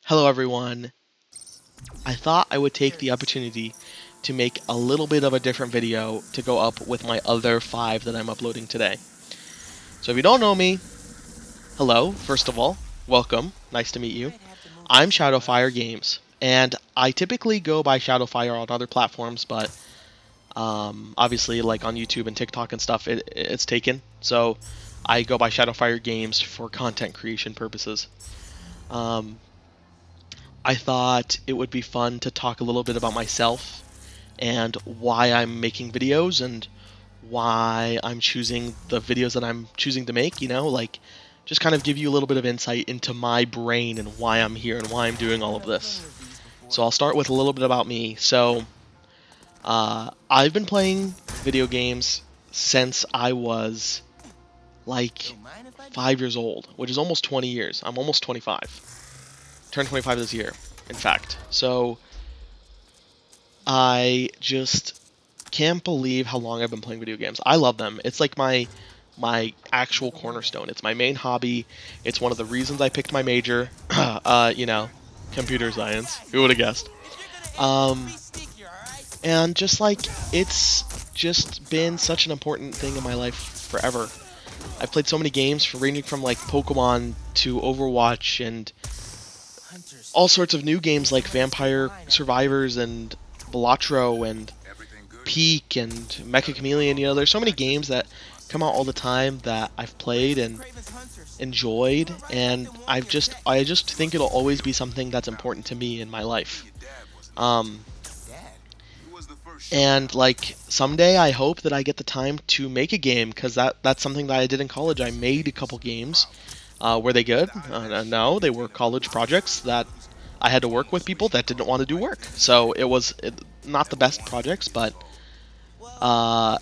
Hello everyone. I thought I would take the opportunity to make a little bit of a different video to go up with my other 5 that I'm uploading today. So if you don't know me, hello, first of all, welcome, nice to meet you. I'm ShadowFireGames, and I typically go by ShadowFire on other platforms, but obviously like on YouTube and TikTok and stuff, it's taken. So I go by ShadowFireGames for content creation purposes. I thought it would be fun to talk a little bit about myself and why I'm making videos and why I'm choosing the videos that I'm choosing to make, like just kind of give you a little bit of insight into my brain and why I'm here and why I'm doing all of this. So I'll start with a little bit about me. So I've been playing video games since I was like 5 years old, which is almost 20 years. I'm almost 25. Turned 25 this year, in fact. So I just can't believe how long I've been playing video games. I love them. It's like my actual cornerstone. It's my main hobby. It's one of the reasons I picked my major. Computer science. Who would have guessed? And just like it's just been such an important thing in my life forever. I've played so many games, ranging from like Pokemon to Overwatch and all sorts of new games like Vampire Survivors and Balatro and Peak and Mecha Chameleon. There's so many games that come out all the time that I've played and enjoyed, and I just think it'll always be something that's important to me in my life. And like someday I hope that I get the time to make a game, because that's something that I did in college. I made a couple games. Were they good? No, they were college projects that I had to work with people that didn't want to do work. So it was not the best projects, but I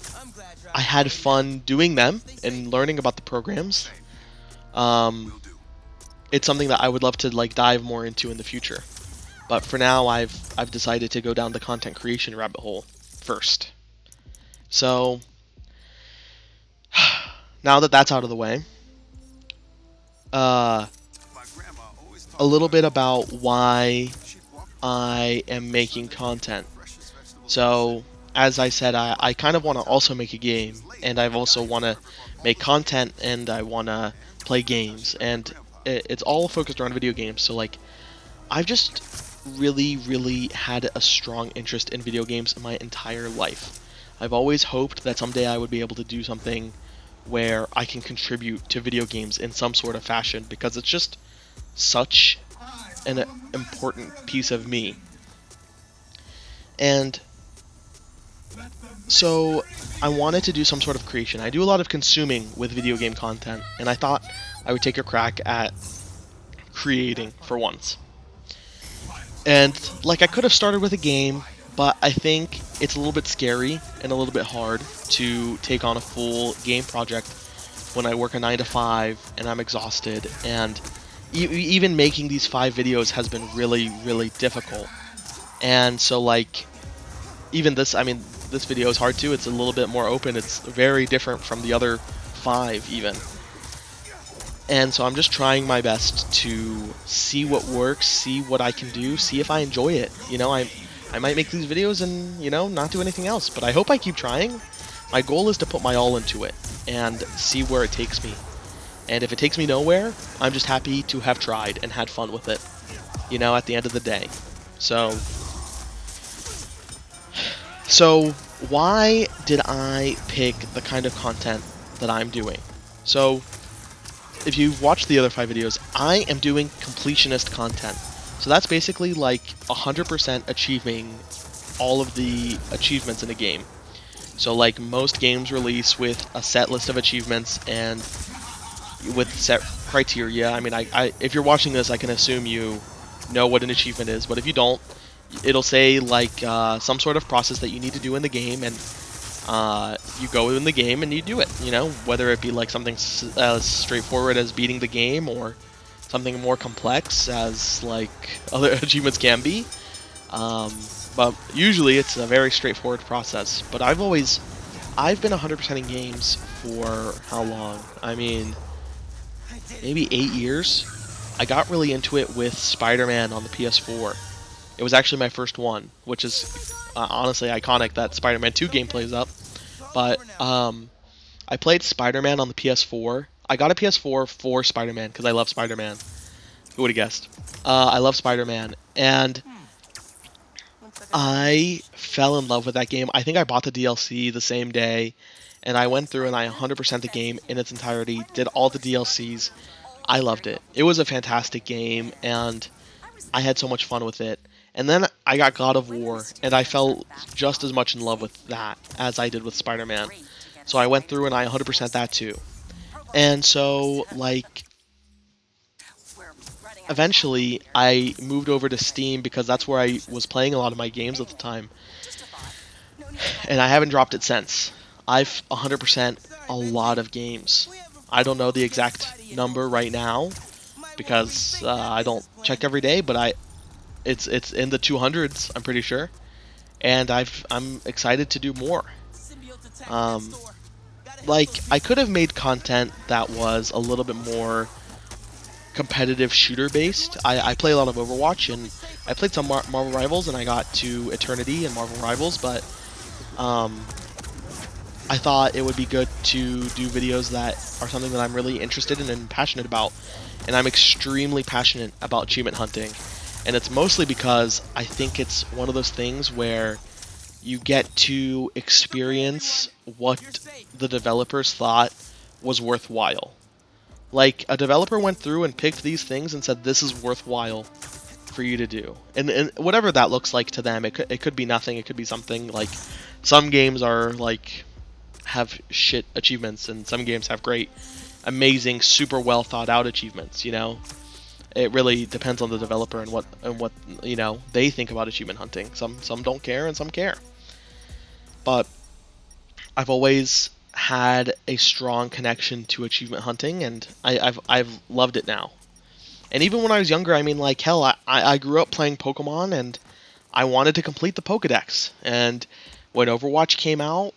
had fun doing them and learning about the programs. It's something that I would love to like dive more into in the future. But for now, I've decided to go down the content creation rabbit hole first. So now that that's out of the way, a little bit about why I am making content. So, as I said, I kind of want to also make a game, and I also want to make content, and I want to play games, and it's all focused around video games. So, like, I've just really had a strong interest in video games my entire life. I've always hoped that someday I would be able to do something where I can contribute to video games in some sort of fashion, because it's just such an important piece of me. And so I wanted to do some sort of creation. I do a lot of consuming with video game content, and I thought I would take a crack at creating for once. And like I could have started with a game, but I think it's a little bit scary and a little bit hard to take on a full game project when I work a 9 to 5 and I'm exhausted, and even making these 5 videos has been really difficult. And so like even this video is hard too. It's a little bit more open. It's very different from the other 5 even. And so I'm just trying my best to see what works, see what I can do, see if I enjoy it. I might make these videos and, not do anything else, but I hope I keep trying. My goal is to put my all into it and see where it takes me. And if it takes me nowhere, I'm just happy to have tried and had fun with it, at the end of the day. So why did I pick the kind of content that I'm doing? So if you've watched the other 5 videos, I am doing completionist content. So that's basically like 100% achieving all of the achievements in a game. So like most games release with a set list of achievements and with set criteria. If you're watching this, I can assume you know what an achievement is, but if you don't, it'll say like some sort of process that you need to do in the game, and you go in the game and you do it, whether it be like something as straightforward as beating the game or something more complex as like other achievements can be. But usually it's a very straightforward process. But I've been 100% in games for how long? Maybe 8 years. I got really into it with Spider-Man on the PS4. It was actually my first one, which is honestly iconic that Spider-Man 2 gameplay is up. But I played Spider-Man on the PS4. I got a PS4 for Spider-Man because I love Spider-Man. Who would have guessed? I love Spider-Man, and I fell in love with that game. I think I bought the DLC the same day, and I went through and I 100% the game in its entirety, did all the DLCs. I loved it. It was a fantastic game, and I had so much fun with it. And then I got God of War, and I fell just as much in love with that as I did with Spider-Man. So I went through and I 100% that too. And so, like, eventually I moved over to Steam because that's where I was playing a lot of my games at the time. And I haven't dropped it since. I've 100% a lot of games. I don't know the exact number right now because I don't check every day, but it's in the 200s, I'm pretty sure. And I'm excited to do more. Like, I could have made content that was a little bit more competitive shooter based. I play a lot of Overwatch, and I played some Marvel Rivals, and I got to Eternity and Marvel Rivals, but I thought it would be good to do videos that are something that I'm really interested in and passionate about. And I'm extremely passionate about achievement hunting. And it's mostly because I think it's one of those things where you get to experience what the developers thought was worthwhile. Like, a developer went through and picked these things and said, this is worthwhile for you to do. And whatever that looks like to them, it could be nothing, it could be something. Like, some games are, like, have shit achievements, and some games have great, amazing, super well thought out achievements, you know? It really depends on the developer and what you know, they think about achievement hunting. Some don't care and some care. But I've always had a strong connection to achievement hunting, and I've loved it now. And even when I was younger, I mean, like, hell, I grew up playing Pokemon, and I wanted to complete the Pokedex. And when Overwatch came out,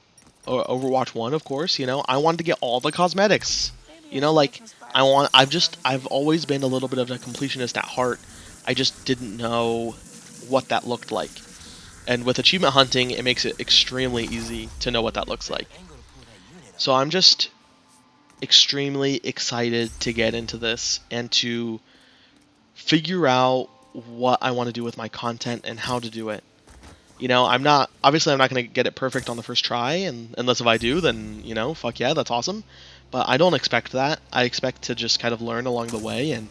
or Overwatch 1, of course, you know, I wanted to get all the cosmetics. You know, like, I've always been a little bit of a completionist at heart. I just didn't know what that looked like. And with achievement hunting, it makes it extremely easy to know what that looks like. So I'm just extremely excited to get into this and to figure out what I want to do with my content and how to do it. You know, I'm not going to get it perfect on the first try, and unless if I do, then, you know, fuck yeah, that's awesome. But I don't expect that. I expect to just kind of learn along the way and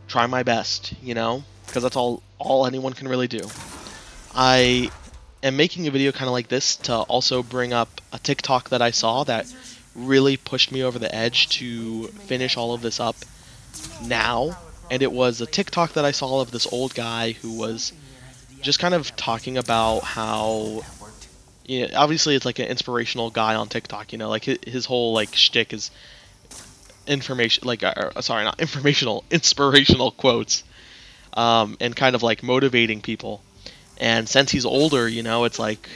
try my best, you know, because that's all anyone can really do. I am making a video kind of like this to also bring up a TikTok that I saw that really pushed me over the edge to finish all of this up now. And it was a TikTok that I saw of this old guy who was just kind of talking about how, you know, obviously it's like an inspirational guy on TikTok, you know, like his whole like shtick is information, like, sorry, not informational, inspirational quotes, and kind of like motivating people. And since he's older, you know, it's like,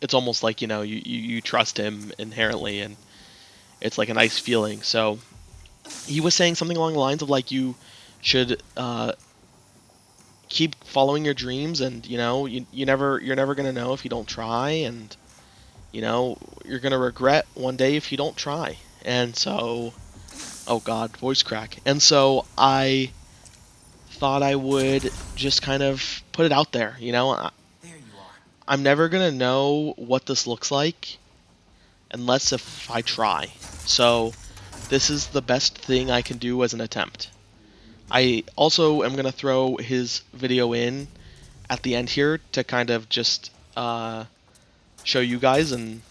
it's almost like, you know, you trust him inherently, and it's like a nice feeling. So he was saying something along the lines of like, you should keep following your dreams, and, you know, you're never gonna know if you don't try, and, you know, you're gonna regret one day if you don't try. And so, oh god, voice crack. And so I thought I would just kind of put it out there, you know. I'm never gonna know what this looks like unless if I try. So this is the best thing I can do as an attempt. I also am gonna throw his video in at the end here to kind of just show you guys, and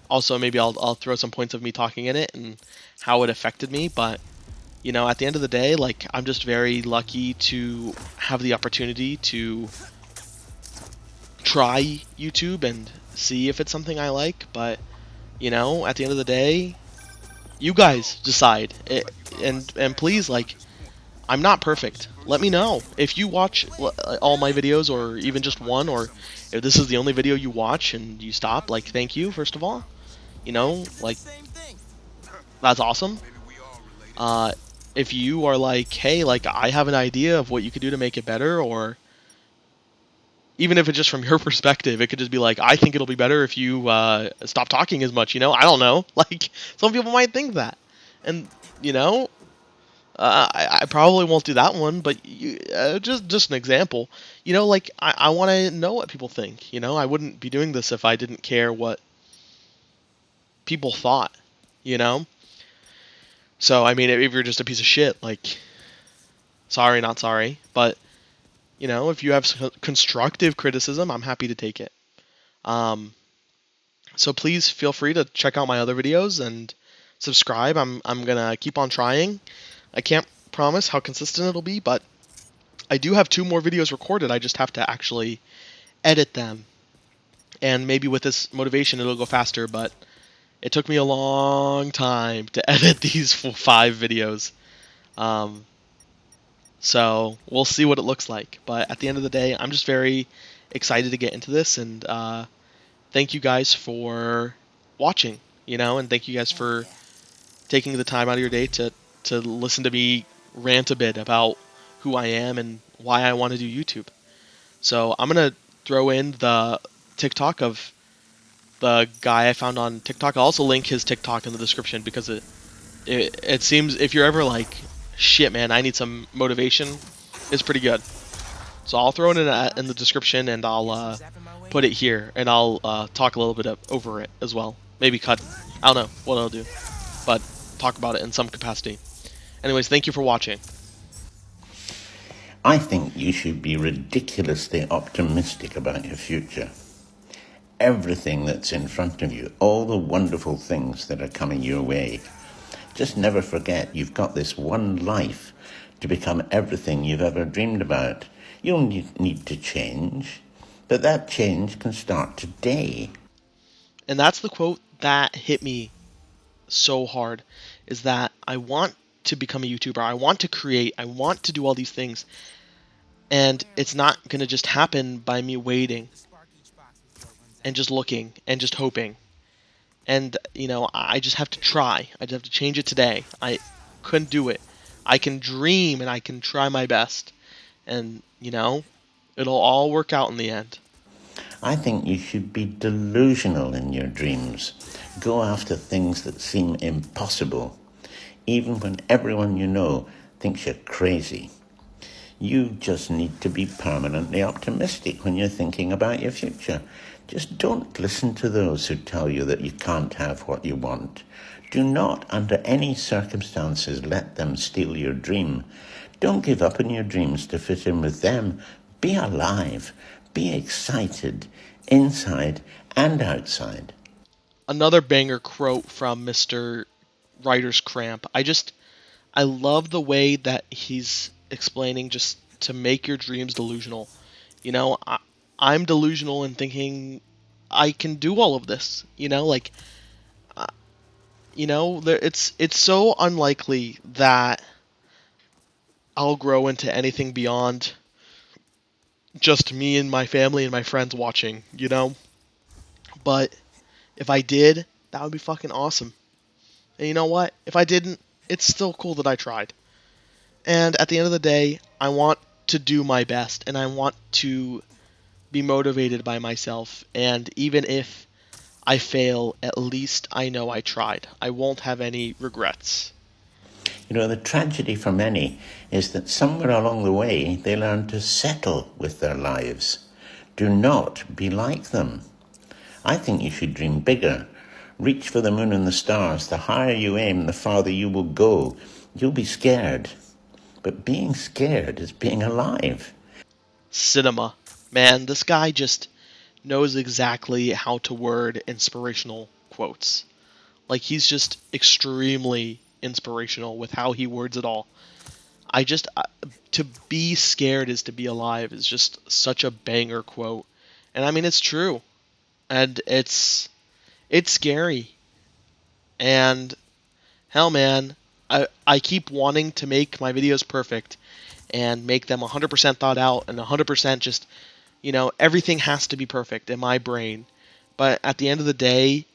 also maybe I'll throw some points of me talking in it and how it affected me. But, you know, at the end of the day, like, I'm just very lucky to have the opportunity to try YouTube and see if it's something I like. But, you know, at the end of the day, you guys decide. And please, like, I'm not perfect. Let me know. If you watch all my videos, or even just one, or if this is the only video you watch and you stop, like, thank you, first of all. You know, like, that's awesome. if you are like, hey, like I have an idea of what you could do to make it better, or even if it's just from your perspective, it could just be like, I think it'll be better if you stop talking as much. I don't know. Like some people might think that, and you know, I probably won't do that one, but just an example. Like I want to know what people think. I wouldn't be doing this if I didn't care what people thought. You know. So I mean, if you're just a piece of shit, like, sorry, not sorry. But if you have constructive criticism, I'm happy to take it. Um, so please feel free to check out my other videos and subscribe. I'm gonna keep on trying. I can't promise how consistent it'll be, but I do have 2 more videos recorded. I just have to actually edit them. And maybe with this motivation it'll go faster, but it took me a long time to edit these 5 videos. Um, so we'll see what it looks like. But at the end of the day, I'm just very excited to get into this, and thank you guys for watching, and thank you guys for taking the time out of your day to listen to me rant a bit about who I am and why I want to do YouTube. So I'm going to throw in the TikTok of the guy I found on TikTok. I'll also link his TikTok in the description, because it seems, if you're ever like, shit man, I need some motivation, it's pretty good. So I'll throw it in the description, and I'll put it here, and I'll talk a little bit over it as well. Maybe cut. I don't know what I'll do, but talk about it in some capacity. Anyways, thank you for watching. I think you should be ridiculously optimistic about your future. Everything that's in front of you, all the wonderful things that are coming your way. Just never forget you've got this one life to become everything you've ever dreamed about. You'll need to change, but that change can start today. And that's the quote that hit me so hard, is that I want to become a YouTuber. I want to create. I want to do all these things. And it's not going to just happen by me waiting and just looking and just hoping. And, I just have to try. I just have to change it today. I couldn't do it. I can dream and I can try my best. And, it'll all work out in the end. I think you should be delusional in your dreams. Go after things that seem impossible, even when everyone you know thinks you're crazy. You just need to be permanently optimistic when you're thinking about your future. Just don't listen to those who tell you that you can't have what you want. Do not, under any circumstances, let them steal your dream. Don't give up on your dreams to fit in with them. Be alive. Be excited, inside and outside. Another banger quote from Mr. Writer's Cramp. I love the way that he's explaining just to make your dreams delusional. I'm delusional in thinking I can do all of this. It's so unlikely that I'll grow into anything beyond just me and my family and my friends watching, But if I did, that would be fucking awesome. And you know what? If I didn't, it's still cool that I tried. And at the end of the day, I want to do my best, and I want to be motivated by myself. And even if I fail, at least I know I tried. I won't have any regrets. The tragedy for many is that somewhere along the way they learn to settle with their lives. Do not be like them. I think you should dream bigger. Reach for the moon and the stars. The higher you aim, the farther you will go. You'll be scared. But being scared is being alive. Cinema. Man, this guy just knows exactly how to word inspirational quotes. Like, he's just extremely inspirational with how he words it all. To be scared is to be alive is just such a banger quote. And I mean, it's true. And it's scary. And hell, man, I keep wanting to make my videos perfect and make them 100% thought out and 100% just, everything has to be perfect in my brain. But at the end of the day,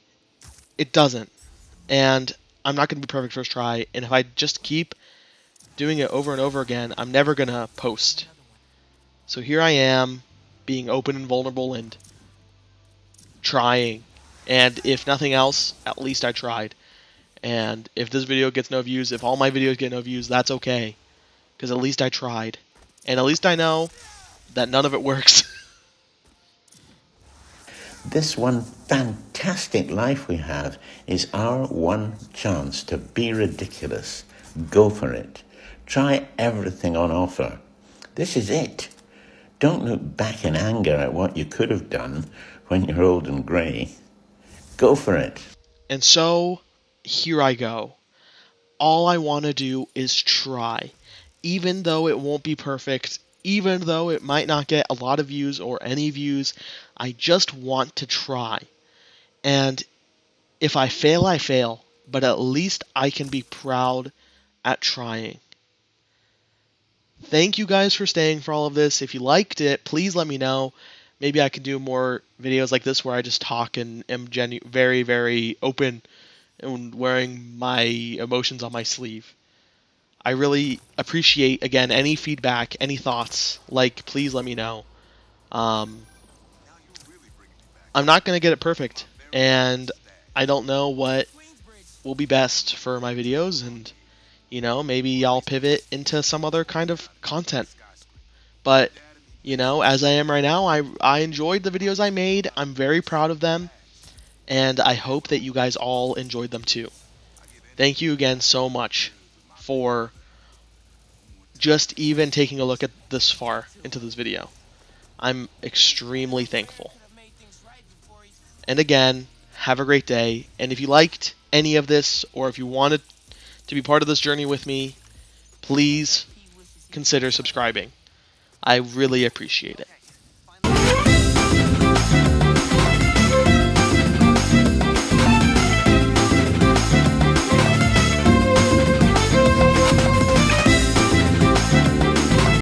it doesn't. And I'm not going to be perfect first try. And if I just keep doing it over and over again, I'm never gonna post. So here I am, being open and vulnerable and trying. And if nothing else, at least I tried. And if this video gets no views, if all my videos get no views, that's okay. Because at least I tried. And at least I know that none of it works. This one fantastic life we have is our one chance to be ridiculous. Go for it. Try everything on offer. This is it. Don't look back in anger at what you could have done when you're old and grey. Go for it. And so, here I go. All I want to do is try. Even though it won't be perfect, even though it might not get a lot of views or any views, I just want to try. And if I fail, I fail. But at least I can be proud at trying. Thank you guys for staying for all of this. If you liked it, please let me know. Maybe I can do more videos like this where I just talk and am very, very open and wearing my emotions on my sleeve. I really appreciate, again, any feedback, any thoughts. Like, please let me know. I'm not going to get it perfect, and I don't know what will be best for my videos, and, maybe I'll pivot into some other kind of content. But, as I am right now, I enjoyed the videos I made. I'm very proud of them, and I hope that you guys all enjoyed them too. Thank you again so much for just even taking a look at this far into this video. I'm extremely thankful. And again, have a great day. And if you liked any of this, or if you wanted to be part of this journey with me, please consider subscribing. I really appreciate it.